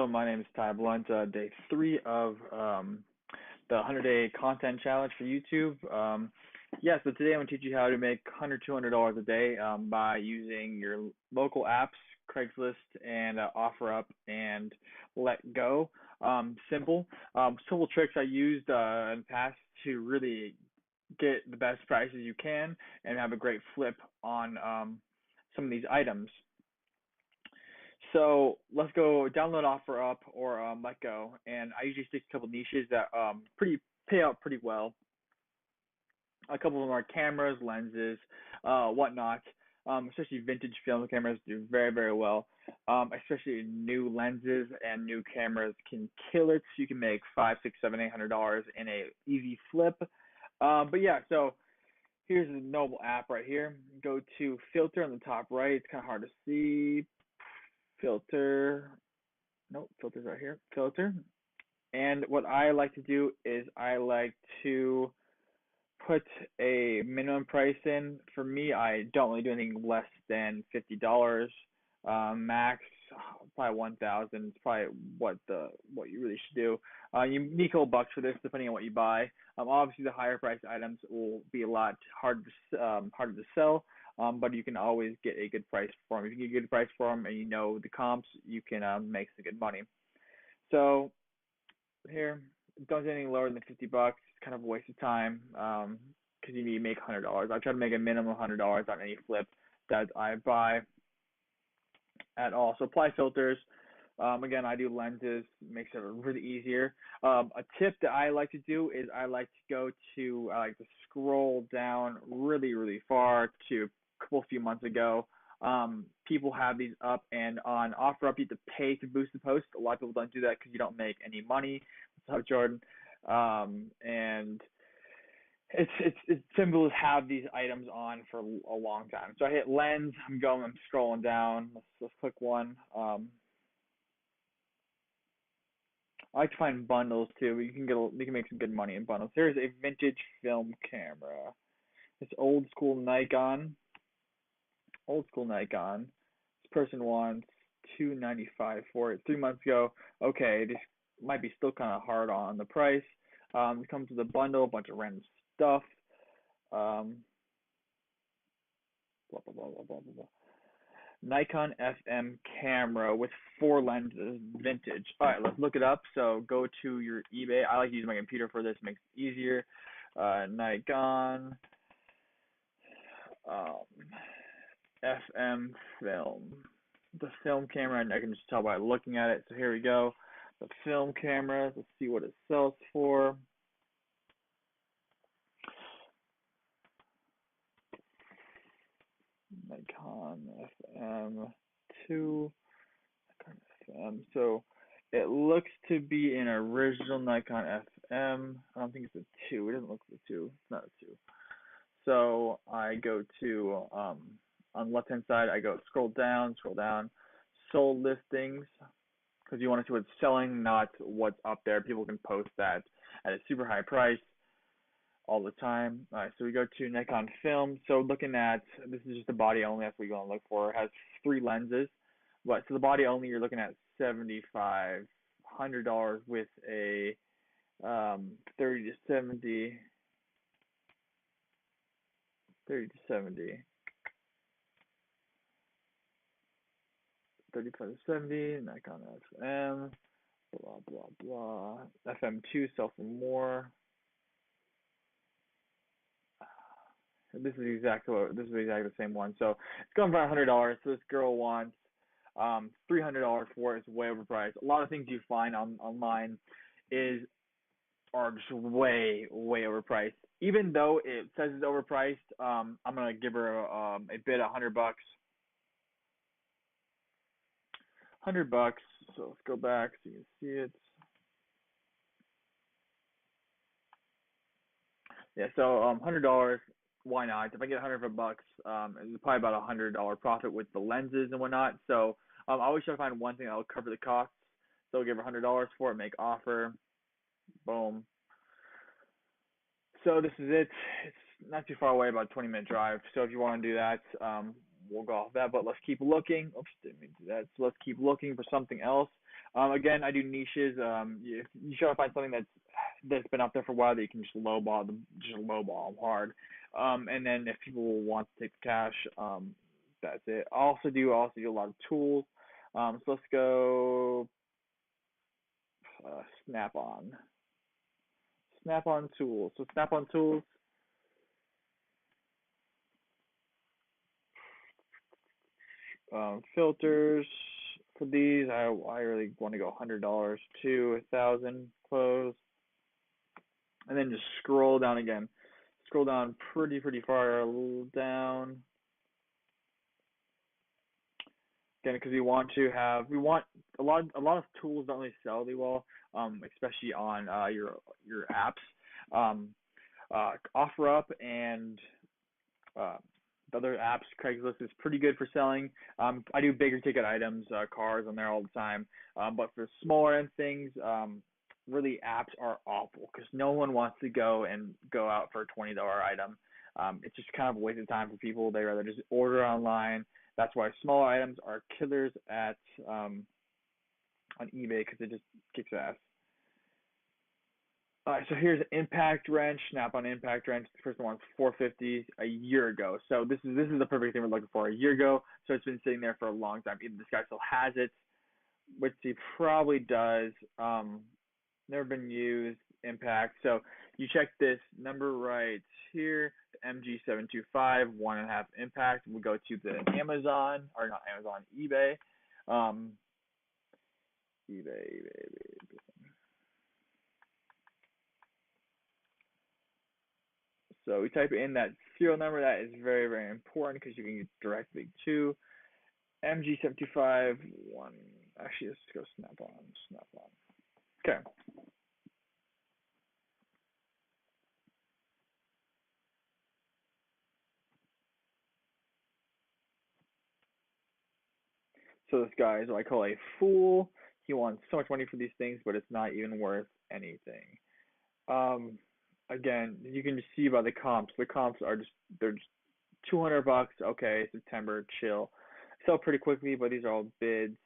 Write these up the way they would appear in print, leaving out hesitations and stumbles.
Hello, my name is Ty Blunt. Day three of the 100-day content challenge for YouTube. So today I'm going to teach you how to make $100, $200 a day by using your local apps, Craigslist, and OfferUp and Let Go. Simple tricks I used in the past to really get the best prices you can and have a great flip on some of these items. So let's go download OfferUp or Let Go, and I usually stick to a couple niches that pay out pretty well. A couple of them are cameras, lenses, whatnot. Especially vintage film cameras do very, very well. Especially new lenses and new cameras can kill it. So you can make $500, $600, $700, $800 in a easy flip. So here's a normal app right here. Go to filter on the top right. It's kind of hard to see. Filter's right here. Filter. And what I like to do is I like to put a minimum price in. For me, I don't really do anything less than $50. Max, probably $1,000. It's probably what you really should do. You need a couple bucks for this, depending on what you buy. Obviously, the higher priced items will be a lot harder to sell. But you can always get a good price for them. If you get a good price for them and you know the comps, you can make some good money. So here, don't do anything lower than $50. It's kind of a waste of time because you need to make $100. I try to make a minimum of $100 on any flip that I buy at all. So apply filters. Again, I do lenses, makes it really easier. A tip that I like to do is I like to scroll down really, really far to a few months ago. People have these up, and on OfferUp you have to pay to boost the post. A lot of people don't do that because you don't make any money. What's up, Jordan? And it's simple to have these items on for a long time. So I hit lens. I'm scrolling down. Let's click one. I like to find bundles too. You can make some good money in bundles. Here's a vintage film camera. It's old school Nikon. This person wants $295 for it. 3 months ago. Okay, this might be still kind of hard on the price. It comes with a bundle, a bunch of random stuff. Blah blah blah blah blah blah. Nikon FM camera with 4 lenses, vintage. All right, let's look it up. So go to your eBay. I like to use my computer for this. Makes it easier. Nikon FM film. The film camera, and I can just tell by looking at it. So here we go. The film camera. Let's see what it sells for. Nikon FM2. Nikon FM. So it looks to be an original Nikon FM. I don't think it's a 2. It doesn't look like a 2. It's not a 2. So I go to on the left hand side, I go scroll down, sold listings, because you want to see what's selling, not what's up there. People can post that at a super high price all the time. All right, so we go to Nikon film. So looking at, this is just the body only, that's what you're going to look for. It has 3 lenses, but so the body only, you're looking at $7,500 with a 30 to 70. 35 to 70, Nikon FM, blah, blah, blah. FM2 sell for more. This is exactly the same one. So it's going for $100. So this girl wants $300 for it. It's way overpriced. A lot of things you find online are just way, way overpriced. Even though it says it's overpriced, I'm gonna give her a bid $100. $100. So let's go back so you can see it. Yeah, so $100. Why not? If I get $100 it's probably about $100 profit with the lenses and whatnot. So I always try to find one thing that will cover the costs. So I'll give her $100 for it. Make offer. Boom. So this is it. It's not too far away, about a 20-minute drive. So if you want to do that, we'll go off that. But let's keep looking. Oops, didn't mean to do that. So let's keep looking for something else. Again, I do niches. You try to find something that's been out there for a while that you can just lowball them hard. And then if people want to take the cash, that's it. I also do a lot of tools. So let's go Snap on. Snap on tools. So Snap on tools. Filters for these, I really want to go $100 to 1,000 close, and then just scroll down again. Scroll down pretty far down again because we want a lot of tools don't really sell really well, especially on your apps. OfferUp and uh, the other apps, Craigslist is pretty good for selling. I do bigger ticket items, cars on there all the time. But for smaller end things, really apps are awful because no one wants to go out for a $20 item. It's just kind of a waste of time for people. They rather just order online. That's why smaller items are killers at on eBay because it just kicks ass. All right, so here's an impact wrench, Snap-on impact wrench. The person wants 450 a year ago. So this is the perfect thing we're looking for a year ago. So it's been sitting there for a long time. Either this guy still has it, which he probably does. Never been used. Impact. So you check this number right here, the MG725 1.5 impact. We go to the Amazon or not Amazon, eBay. eBay. So we type in that serial number. That is very important because you can get directly to MG725 one. Actually, let's go Snap-on. Okay. So this guy is what I call a fool. He wants so much money for these things, but it's not even worth anything. Um, Again, you can just see by the comps. The comps are they're just $200. Okay, September, chill. Sell pretty quickly, but these are all bids.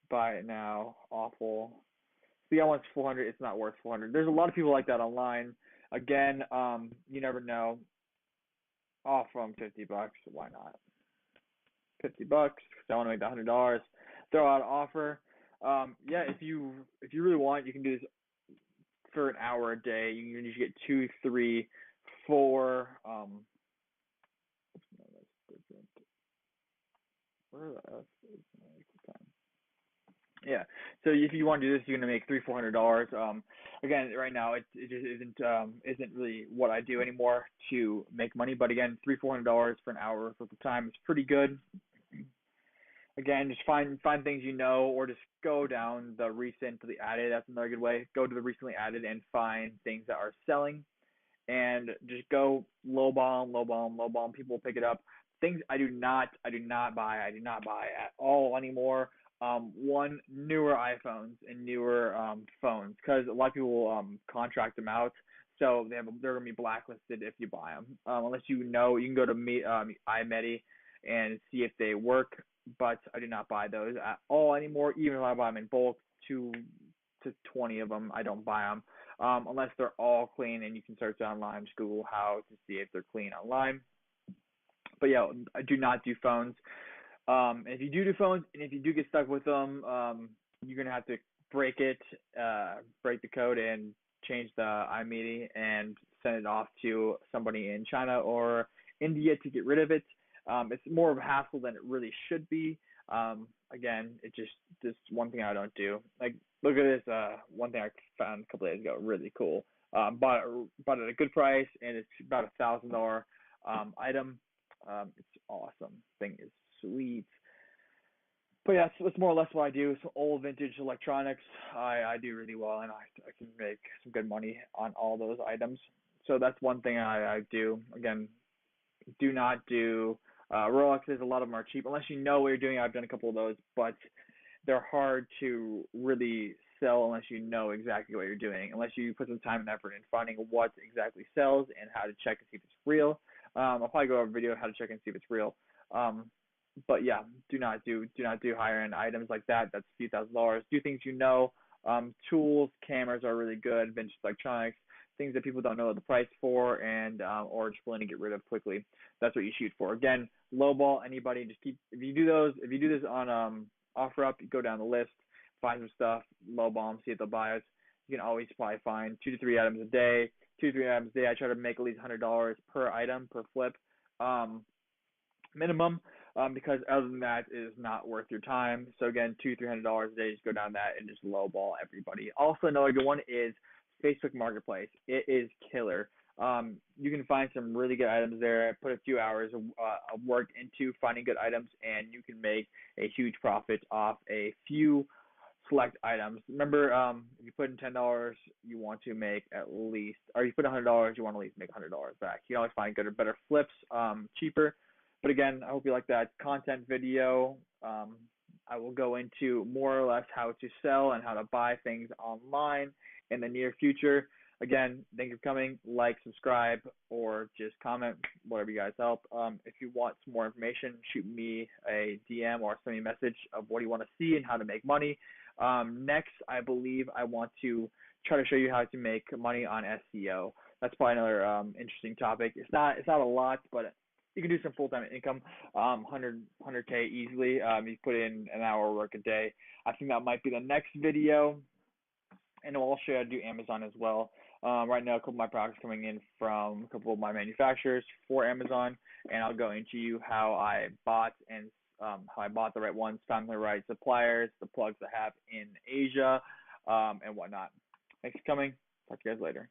Buy it now, awful. The guy wants 400. It's not worth 400. There's a lot of people like that online. Again, you never know. Off from $50. Why not? $50. I want to make the $100. Throw out an offer. Yeah, if you really want, you can do this for an hour a day. You can usually get 2, 3, 4. No, that's different. Where the F is my equal time? Yeah. So if you want to do this, you're gonna make $300, $400. Again, right now it just isn't really what I do anymore to make money. But again, $300, $400 for an hour for the time is pretty good. Again, just find things you know, or just go down the recently added. That's another good way. Go to the recently added and find things that are selling, and just go low bomb. People will pick it up. Things I do not buy at all anymore. One, newer iPhones and newer phones, because a lot of people contract them out, so they're gonna be blacklisted if you buy them. Unless you know, you can go to iMedi and see if they work. But I do not buy those at all anymore. Even if I buy them in bulk, 2 to 20 of them, I don't buy them unless they're all clean. And you can search online, just Google how to see if they're clean online. But yeah, I do not do phones. And if you do phones, and if you do get stuck with them, you're gonna have to break the code, and change the iMedia and send it off to somebody in China or India to get rid of it. It's more of a hassle than it really should be. Again, it's just this one thing I don't do. Like, look at this. One thing I found a couple days ago, really cool. Bought it at a good price, and it's about $1,000 item. It's awesome. Thing is sweet. But yeah, it's more or less what I do. So old vintage electronics, I do really well, and I can make some good money on all those items. So that's one thing I do. Again, do not do Rolexes. A lot of them are cheap unless you know what you're doing. I've done a couple of those, but they're hard to really sell unless you know exactly what you're doing. Unless you put some time and effort in finding what exactly sells and how to check and see if it's real. I'll probably go over a video how to check and see if it's real. But yeah, do not do higher end items like that. That's a few $1,000s. Do things you know. Tools, cameras are really good. Vintage electronics, things that people don't know the price for, and or just willing to get rid of quickly. That's what you shoot for. Again, lowball anybody. Just keep if you do those. If you do this on OfferUp, you go down the list, find some stuff, lowball them, see if they'll buy it. You can always probably find 2 to 3 items a day. 2 to 3 items a day. I try to make at least $100 per item per flip. Minimum, because other than that it is not worth your time. So again, $200-300 a day, just go down that and just lowball everybody. Also, another good one is Facebook Marketplace. It is killer. You can find some really good items there. I put a few hours of work into finding good items, and you can make a huge profit off a few select items. Remember, if you put in $10, you want to make at least, or you put $100, you want to at least make $100 back. You can always find good or better flips, cheaper. But again, I hope you like that content video. I will go into more or less how to sell and how to buy things online in the near future. Again, thank you for coming. Like, subscribe, or just comment, whatever you guys help. If you want some more information, shoot me a DM or send me a message of what you want to see and how to make money. Next, I believe I want to try to show you how to make money on SEO. That's probably another interesting topic. It's not a lot, but you can do some full-time income, 100K easily. You put in an hour work a day. I think that might be the next video, and I'll show you how to do Amazon as well. Right now, a couple of my products coming in from a couple of my manufacturers for Amazon, and I'll go into how I bought the right ones, found the right suppliers, the plugs I have in Asia, and whatnot. Thanks for coming. Talk to you guys later.